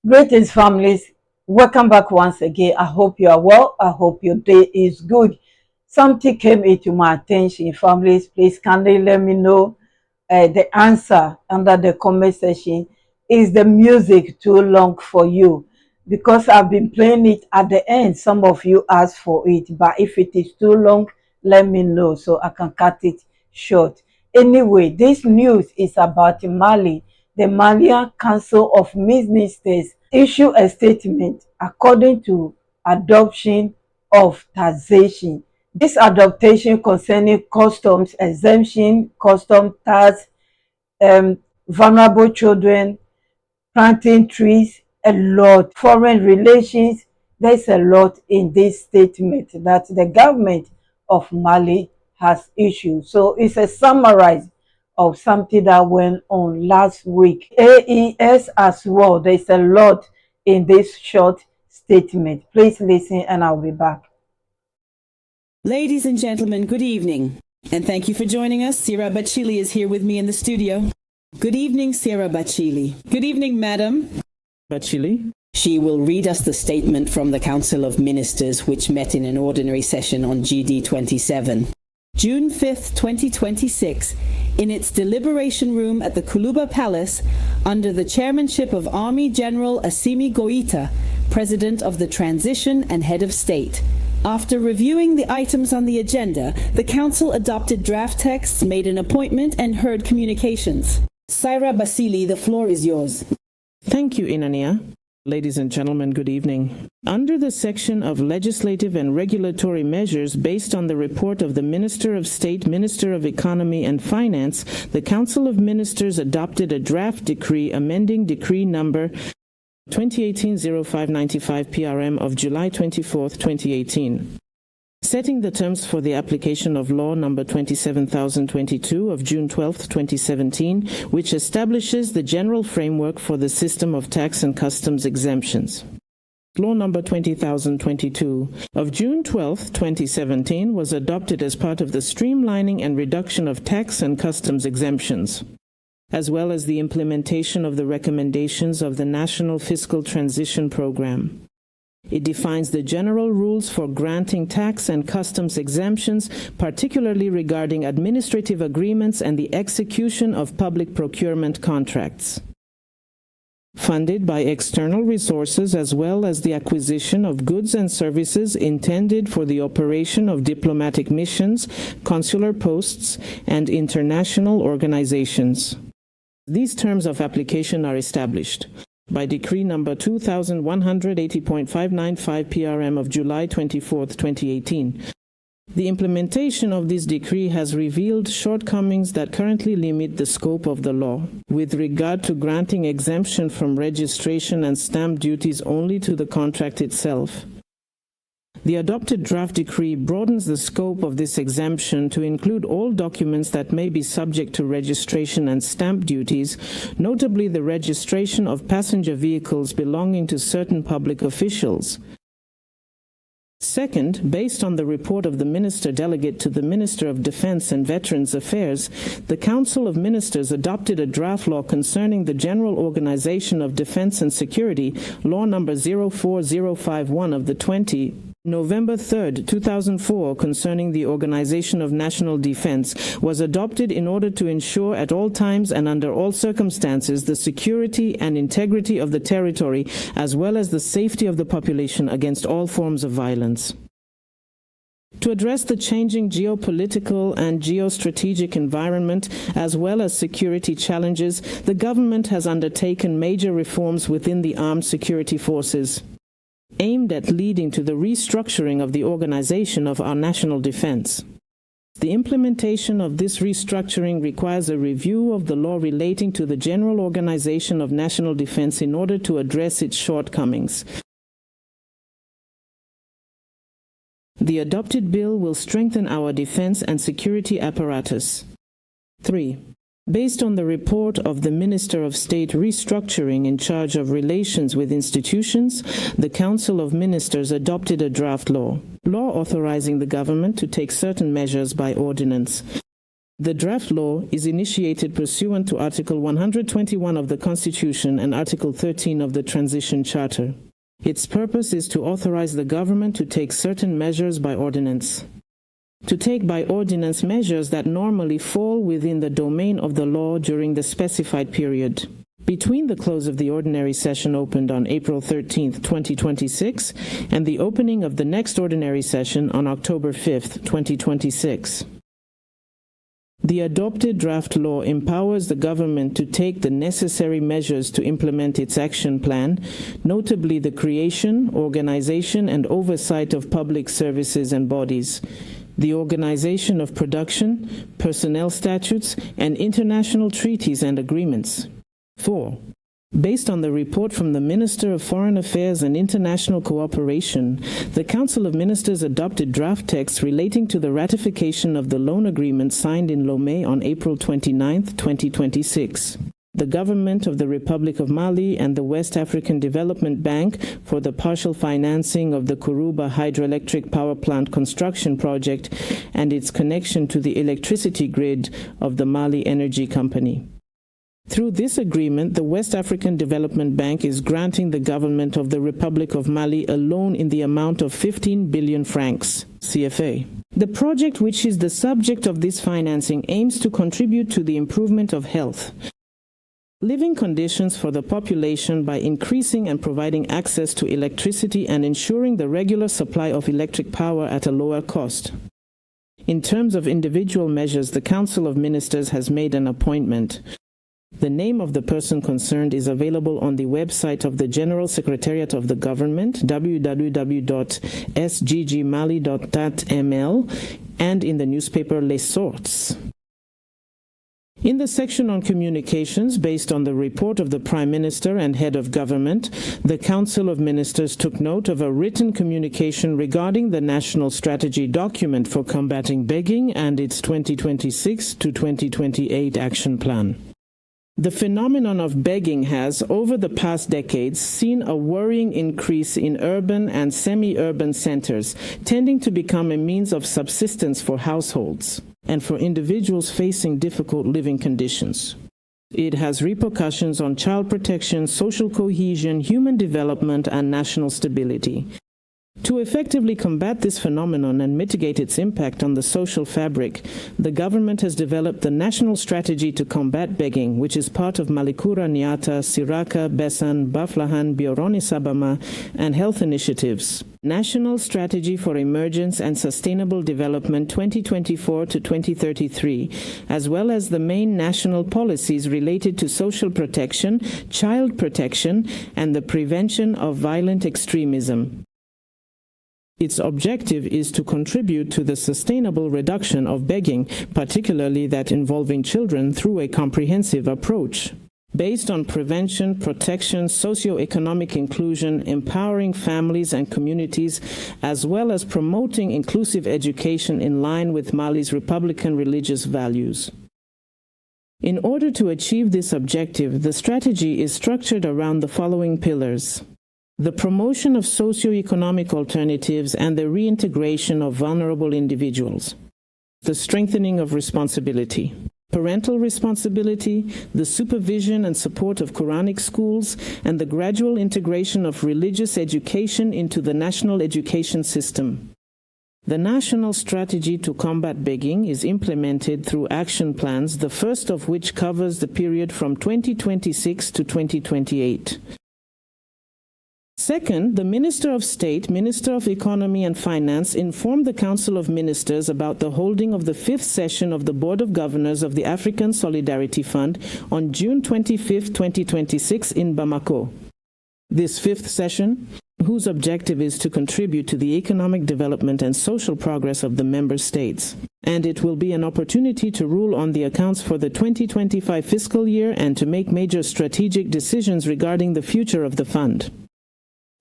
Greetings, families. Welcome back once again. I hope you are well. I hope your day is good. Something came into my attention, families. Please kindly let me know the answer under the comment section. Is the music too long for you? Because I've been playing it at the end. Some of you asked for it, but if it is too long, let me know so I can cut it short. Anyway, this news is about Mali. The Malian Council of Ministers issue a statement according to adoption of taxation. This adaptation concerning customs exemption, custom tax, vulnerable children, planting trees, a lot, foreign relations. There's a lot in this statement that the government of Mali has issued. So it's a summary of something that went on last week. AES as well. There's a lot in this short statement. Please listen and I'll be back. Ladies and gentlemen, good evening. And thank you for joining us. Sira Bachili is here with me in the studio. Good evening, Sira Bachili. Good evening, Madam Bachili. She will read us the statement from the Council of Ministers, which met in an ordinary session on GD 27. June 5th, 2026, in its deliberation room at the Kuluba Palace, under the chairmanship of Army General ASSIMI Goita, President of the Transition and Head of State. After reviewing the items on the agenda, the Council adopted draft texts, made an appointment, and heard communications. Sira Basili, the floor is yours. Thank you, Inania. Ladies and gentlemen, good evening. Under the section of legislative and regulatory measures based on the report of the Minister of State, Minister of Economy and Finance, the Council of Ministers adopted a draft decree amending decree number 2018-0595 PRM of July 24, 2018. Setting the terms for the application of Law Number 27022 of June 12, 2017, which establishes the general framework for the system of tax and customs exemptions. Law Number 20022 of June 12, 2017 was adopted as part of the streamlining and reduction of tax and customs exemptions, as well as the implementation of the recommendations of the National Fiscal Transition Program. It defines the general rules for granting tax and customs exemptions, particularly regarding administrative agreements and the execution of public procurement contracts. Funded by external resources as well as the acquisition of goods and services intended for the operation of diplomatic missions, consular posts, and international organizations. These terms of application are established by Decree Number 2180.595 PRM of July 24, 2018. The implementation of this decree has revealed shortcomings that currently limit the scope of the law, with regard to granting exemption from registration and stamp duties only to the contract itself. The adopted draft decree broadens the scope of this exemption to include all documents that may be subject to registration and stamp duties, notably the registration of passenger vehicles belonging to certain public officials. Second, based on the report of the Minister Delegate to the Minister of Defense and Veterans Affairs, the Council of Ministers adopted a draft law concerning the general organization of defense and security, Law Number 04051 of November 3, 2004, concerning the organization of national defense, was adopted in order to ensure at all times and under all circumstances the security and integrity of the territory, as well as the safety of the population against all forms of violence. To address the changing geopolitical and geostrategic environment, as well as security challenges, the government has undertaken major reforms within the armed security forces, aimed at leading to the restructuring of the organization of our national defense. The implementation of this restructuring requires a review of the law relating to the general organization of national defense in order to address its shortcomings. The adopted bill will strengthen our defense and security apparatus. 3. Based on the report of the Minister of State Restructuring in charge of relations with institutions, the Council of Ministers adopted a draft law authorizing the government to take certain measures by ordinance. The draft law is initiated pursuant to Article 121 of the Constitution and Article 13 of the Transition Charter. Its purpose is to authorize the government to take certain measures by ordinance. To take by ordinance measures that normally fall within the domain of the law during the specified period. Between the close of the ordinary session opened on April 13, 2026, and the opening of the next ordinary session on October 5, 2026. The adopted draft law empowers the government to take the necessary measures to implement its action plan, notably the creation, organization, and oversight of public services and bodies, the organization of production, personnel statutes, and international treaties and agreements. 4. Based on the report from the Minister of Foreign Affairs and International Cooperation, the Council of Ministers adopted draft texts relating to the ratification of the loan agreement signed in Lomé on April 29, 2026. The Government of the Republic of Mali and the West African Development Bank for the partial financing of the Kuruba hydroelectric power plant construction project and its connection to the electricity grid of the Mali Energy Company. Through this agreement, the West African Development Bank is granting the government of the Republic of Mali a loan in the amount of 15 billion francs, CFA. The project which is the subject of this financing aims to contribute to the improvement of health, living conditions for the population by increasing and providing access to electricity and ensuring the regular supply of electric power at a lower cost. In terms of individual measures, the Council of Ministers has made an appointment. The name of the person concerned is available on the website of the General Secretariat of the Government, www.sggmali.ml, and in the newspaper Les Sources. In the section on communications, based on the report of the Prime Minister and Head of Government, the Council of Ministers took note of a written communication regarding the National Strategy document for combating begging and its 2026 to 2028 action plan. The phenomenon of begging has, over the past decades, seen a worrying increase in urban and semi-urban centers, tending to become a means of subsistence for households and for individuals facing difficult living conditions. It has repercussions on child protection, social cohesion, human development, and national stability. To effectively combat this phenomenon and mitigate its impact on the social fabric, the government has developed the National Strategy to Combat Begging, which is part of Malikura Niata, Siraka, Besan, Baflahan, Bioroni Sabama, and health initiatives. National Strategy for Emergence and Sustainable Development 2024 to 2033, as well as the main national policies related to social protection, child protection, and the prevention of violent extremism. Its objective is to contribute to the sustainable reduction of begging, particularly that involving children, through a comprehensive approach based on prevention, protection, socio-economic inclusion, empowering families and communities, as well as promoting inclusive education in line with Mali's Republican religious values. In order to achieve this objective, the strategy is structured around the following pillars: the promotion of socio-economic alternatives and the reintegration of vulnerable individuals, the strengthening of responsibility, parental responsibility, the supervision and support of Quranic schools, and the gradual integration of religious education into the national education system. The National Strategy to Combat Begging is implemented through action plans, the first of which covers the period from 2026 to 2028. Second, the Minister of State, Minister of Economy and Finance informed the Council of Ministers about the holding of the 5th session of the Board of Governors of the African Solidarity Fund on June 25, 2026 in Bamako. This 5th session, whose objective is to contribute to the economic development and social progress of the member states, and it will be an opportunity to rule on the accounts for the 2025 fiscal year and to make major strategic decisions regarding the future of the fund.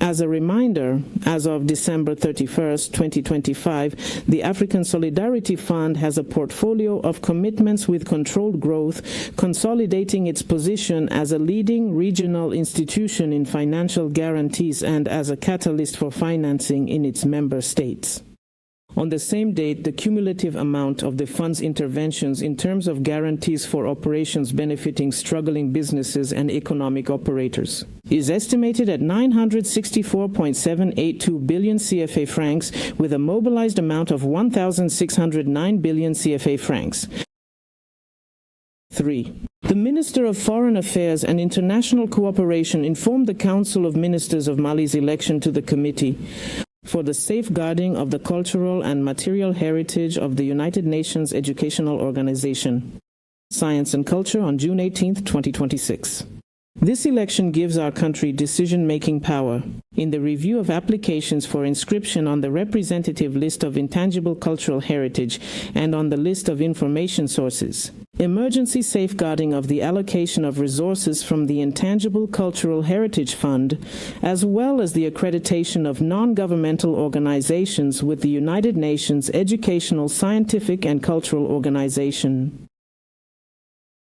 As a reminder, as of December 31, 2025, the African Solidarity Fund has a portfolio of commitments with controlled growth, consolidating its position as a leading regional institution in financial guarantees and as a catalyst for financing in its member states. On the same date, the cumulative amount of the fund's interventions in terms of guarantees for operations benefiting struggling businesses and economic operators is estimated at 964.782 billion CFA francs, with a mobilized amount of 1,609 billion CFA francs. 3. The Minister of Foreign Affairs and International Cooperation informed the Council of Ministers of Mali's election to the Committee for the Safeguarding of the Cultural and Material Heritage of the United Nations Educational Organization, Science and Culture on June 18, 2026. This election gives our country decision-making power in the review of applications for inscription on the representative list of intangible cultural heritage and on the list of information sources, emergency safeguarding of the allocation of resources from the Intangible Cultural Heritage Fund, as well as the accreditation of non-governmental organizations with the United Nations Educational, Scientific and Cultural Organization.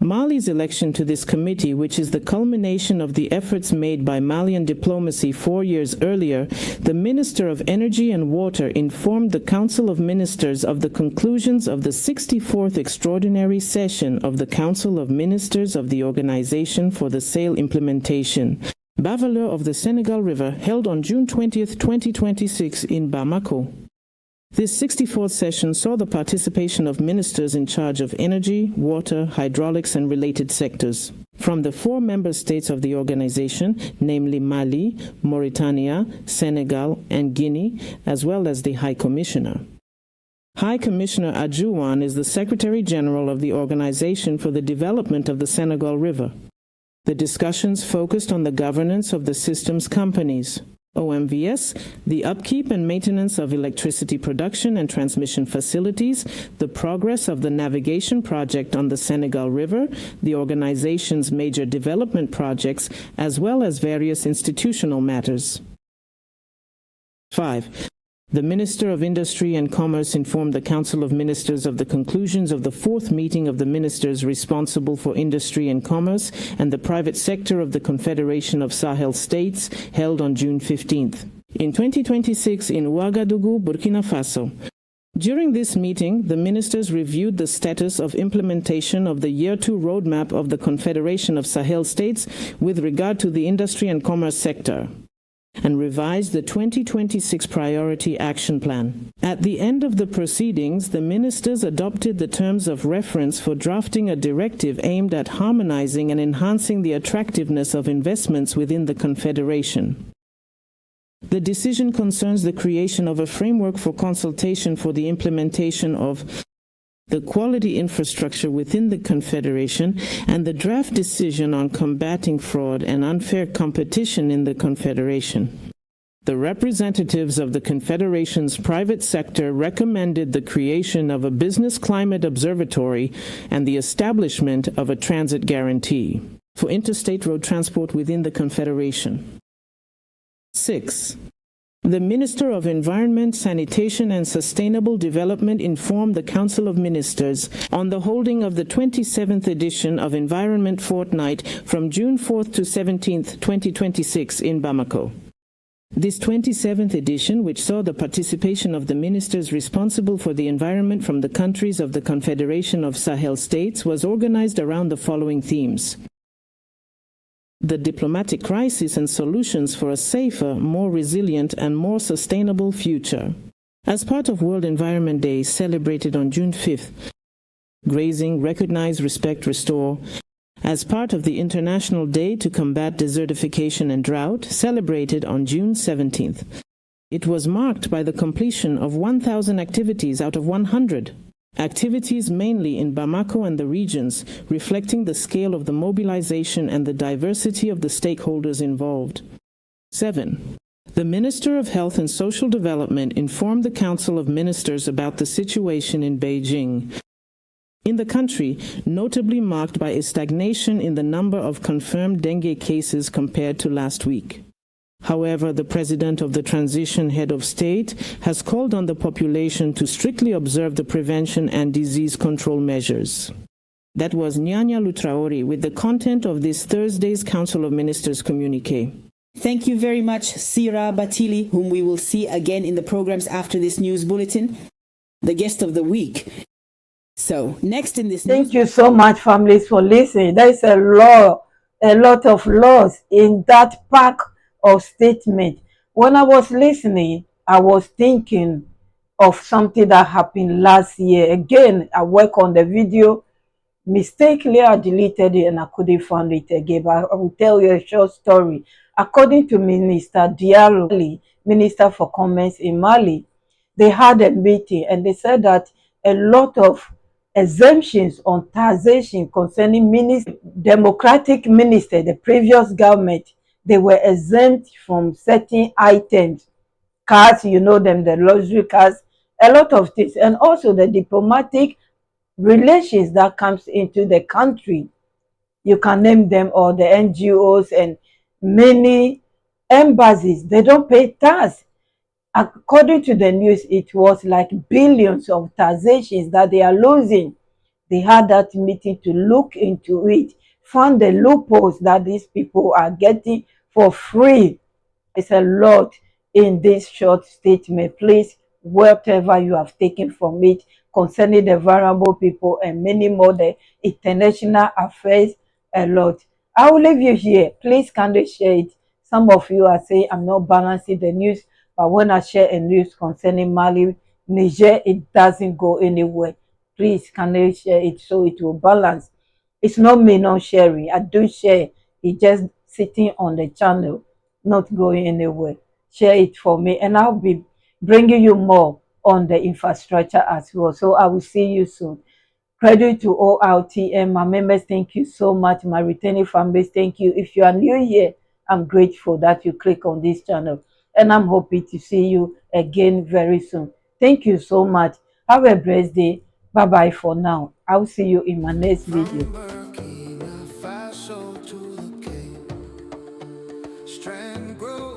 Mali's election to this committee, which is the culmination of the efforts made by Malian diplomacy 4 years earlier, the Minister of Energy and Water informed the Council of Ministers of the conclusions of the 64th Extraordinary Session of the Council of Ministers of the Organization for the Sahel Implementation, Bavaleur of the Senegal River, held on June 20, 2026 in Bamako. This 64th session saw the participation of ministers in charge of energy, water, hydraulics, and related sectors from the 4 member states of the organization, namely Mali, Mauritania, Senegal, and Guinea, as well as the High Commissioner. High Commissioner Adjouan is the Secretary General of the Organization for the Development of the Senegal River. The discussions focused on the governance of the system's companies, OMVS, the upkeep and maintenance of electricity production and transmission facilities, the progress of the navigation project on the Senegal River, the organization's major development projects, as well as various institutional matters. 5. The Minister of Industry and Commerce informed the Council of Ministers of the conclusions of the 4th meeting of the ministers responsible for industry and commerce and the private sector of the Confederation of Sahel States, held on June 15th. In 2026 in Ouagadougou, Burkina Faso. During this meeting, the ministers reviewed the status of implementation of the Year 2 roadmap of the Confederation of Sahel States with regard to the industry and commerce sector, and revised the 2026 Priority Action Plan. At the end of the proceedings, the ministers adopted the terms of reference for drafting a directive aimed at harmonizing and enhancing the attractiveness of investments within the Confederation. The decision concerns the creation of a framework for consultation for the implementation of the quality infrastructure within the Confederation, and the draft decision on combating fraud and unfair competition in the Confederation. The representatives of the Confederation's private sector recommended the creation of a business climate observatory and the establishment of a transit guarantee for interstate road transport within the Confederation. 6. The Minister of Environment, Sanitation and Sustainable Development informed the Council of Ministers on the holding of the 27th edition of Environment Fortnight from June 4th to 17th, 2026 in Bamako. This 27th edition, which saw the participation of the ministers responsible for the environment from the countries of the Confederation of Sahel States, was organized around the following themes: the diplomatic crisis and solutions for a safer, more resilient, and more sustainable future. As part of World Environment Day celebrated on June 5th, Grazing, Recognize, Respect, Restore. As part of the International Day to Combat Desertification and Drought celebrated on June 17th. It was marked by the completion of 1,000 activities out of 100. Activities mainly in Bamako and the regions, reflecting the scale of the mobilization and the diversity of the stakeholders involved. 7. The Minister of Health and Social Development informed the Council of Ministers about the situation in Beijing, in the country, notably marked by a stagnation in the number of confirmed dengue cases compared to last week. However, the President of the Transition Head of State has called on the population to strictly observe the prevention and disease control measures. That was Nyanya Lutraori with the content of this Thursday's Council of Ministers communiqué. Thank you very much, Sira Batili, whom we will see again in the programs after this news bulletin. the guest of the week. So next in this Thank you so much, families, for listening. There is a lot of laws in that pack of statement. When I was listening, I was thinking of something that happened last year. Again, I work on the video. Mistakenly, I deleted it and I couldn't find it again. But I will tell you a short story. According to Minister Diallo, Minister for Commerce in Mali, they had a meeting and they said that a lot of exemptions on taxation concerning democratic minister, the previous government, they were exempt from certain items, cars, you know them, the luxury cars, a lot of things, and also the diplomatic relations that comes into the country. You can name them, or the NGOs and many embassies, they don't pay tax. According to the news, it was like billions of taxations that they are losing. They had that meeting to look into it, find the loopholes that these people are getting for free. It's a lot in this short statement. Please, whatever you have taken from it concerning the vulnerable people and many more, the international affairs, a lot. I will leave you here. Please kindly share it. Some of you are saying I'm not balancing the news, but when I share a news concerning Mali, Niger, it doesn't go anywhere. Please kindly share it so it will balance. It's not me not sharing. I do share. It's just sitting on the channel, not going anywhere. Share it for me, and I'll be bringing you more on the infrastructure as well. So I will see you soon. Credit to ORTM, my members, thank you so much. My returning families, thank you. If you are new here, I'm grateful that you click on this channel, and I'm hoping to see you again very soon. Thank you so much. Have a blessed day. Bye bye for now. I'll see you in my next video. Strand grows